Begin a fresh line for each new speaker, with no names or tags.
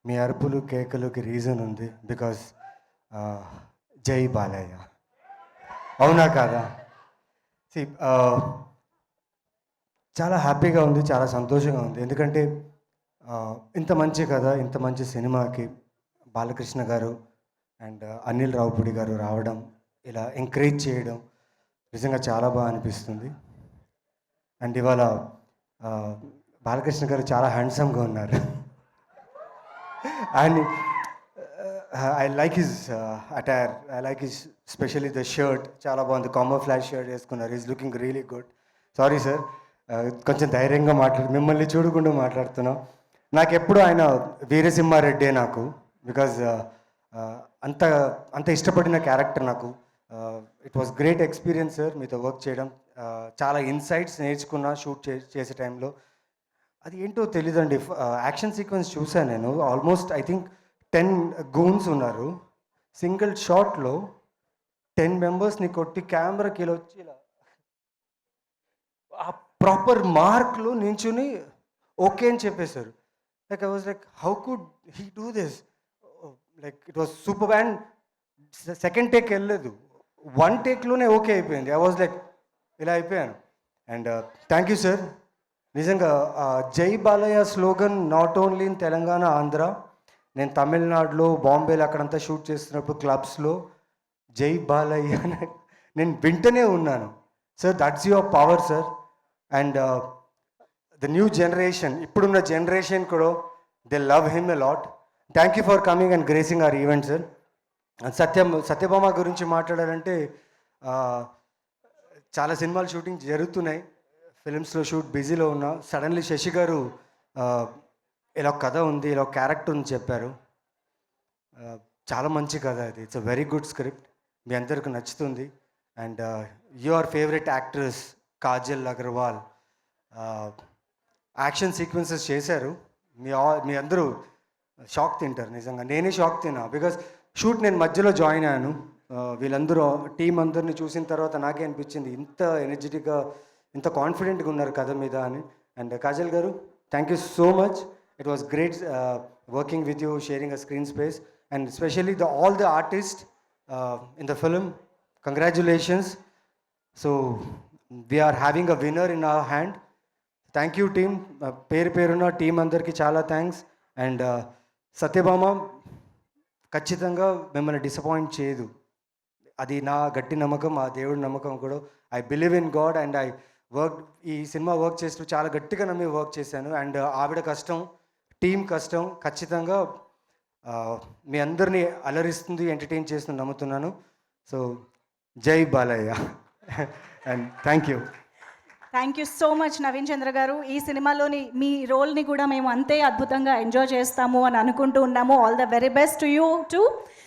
మీ అరుపులు కేకలుకి రీజన్ ఉంది బికాస్ జై బాలయ్య. అవునా కాదా? సి చాలా హ్యాపీగా ఉంది, చాలా సంతోషంగా ఉంది. ఎందుకంటే ఇంత మంచి కథ, ఇంత మంచి సినిమాకి బాలకృష్ణ గారు అండ్ అనిల్ రావుపూడి గారు రావడం, ఇలా ఎంకరేజ్ చేయడం నిజంగా చాలా బాగా అనిపిస్తుంది. అండ్ ఇవాళ ఆ, బాలకృష్ణ గారు చాలా హ్యాండ్సమ్గా ఉన్నారు. And I like his attire, I like his specially the shirt చాలా బాగుంది. కాంబో ఫ్లాష్ షర్ట్ వేసుకున్నారు. Is looking really good. Sorry sir, కొంచెం ధైర్యంగా మిమ్మల్ని చూడకుండా మాట్లాడుతున్నాం. నాకు ఎప్పుడు ఆయన వీరసింహారెడ్డే నాకు, బికాజ్ అంత అంత ఇష్టపడిన క్యారెక్టర్ నాకు. It was great experience sir మీతో వర్క్ చేయడం. చాలా ఇన్సైట్స్ నేర్చుకున్నా షూట్ చేసే టైంలో. అది ఏంటో తెలీదండి. యాక్షన్ సీక్వెన్స్ చూసాను నేను. ఆల్మోస్ట్ ఐ థింక్ 10 గూన్స్ ఉన్నారు. సింగిల్ షాట్లో 10 మెంబర్స్ని కొట్టి కెమెరాకి ఇలా వచ్చి ఇలా ఆ ప్రాపర్ మార్క్లో నించుని ఓకే అని చెప్పేశారు. Like I was like how could he do this? Like it was super. And second take వెళ్ళలేదు, 1 టేక్లోనే ఓకే అయిపోయింది. ఐ వాజ్ లైక్ ఇలా అయిపోయాను. And thank you sir. నిజంగా జై Balayya slogan not only in Telangana, Andhra, నేను తమిళనాడులో, బాంబేలో అక్కడంతా షూట్ చేస్తున్నప్పుడు క్లబ్స్లో జై బాలయ్య నేను వింటనే ఉన్నాను. Sir that's your power sir. And the new generation, ఇప్పుడున్న జనరేషన్ కూడా they love him a lot. Thank you for coming and gracing our event sir. Satyabhama గురించి మాట్లాడాలంటే చాలా సినిమాలు షూటింగ్ జరుగుతున్నాయి, ఫిలిమ్స్లో షూట్ బిజీలో ఉన్నా. సడన్లీ శశి గారు ఇలా కథ ఉంది, ఇలా క్యారెక్టర్ ఉంది చెప్పారు. చాలా మంచి కథ అది. It's a very good script, మీ అందరికి నచ్చుతుంది. And your favourite actress Kajal Aggarwal action sequences చేశారు. మీ అందరూ షాక్ తింటారు. నిజంగా నేనే షాక్ తిన్నా, బికాస్ షూట్ నేను మధ్యలో జాయిన్ అయ్యాను. వీళ్ళందరూ టీం అందరిని చూసిన తర్వాత నాకే అనిపించింది ఇంత ఎనర్జెటిక్గా, ఇంత కాన్ఫిడెంట్గా ఉన్నారు కథ మీద అని. And Kajal garu, thank you so much. It was great working with you, sharing a screen space. And specially all the artist in the film, congratulations. So we are having a winner in our hand. Thank you team, పేరు పేరున్న team అందరికీ చాలా thanks. And Satyabhama ఖచ్చితంగా మిమ్మల్ని disappoint చేయదు, అది నా గట్టి నమ్మకం, ఆ దేవుడి నమ్మకం కూడా. I believe in God and I work, ఈ సినిమా వర్క్ చేస్తూ చాలా గట్టిగా నమ్మి వర్క్ చేశాను. అండ్ ఆవిడ కష్టం, టీం కష్టం ఖచ్చితంగా మీ అందరినీ అలరిస్తుంది, ఎంటర్టైన్ చేస్తుంది నమ్ముతున్నాను. So Jai Balayya and thank you.
Thank you so much Naveen Chandra గారు. ఈ సినిమాలోని మీ రోల్ని కూడా మేము అంతే అద్భుతంగా ఎంజాయ్ చేస్తాము అని అనుకుంటూ ఉన్నాము. All the very best to you two.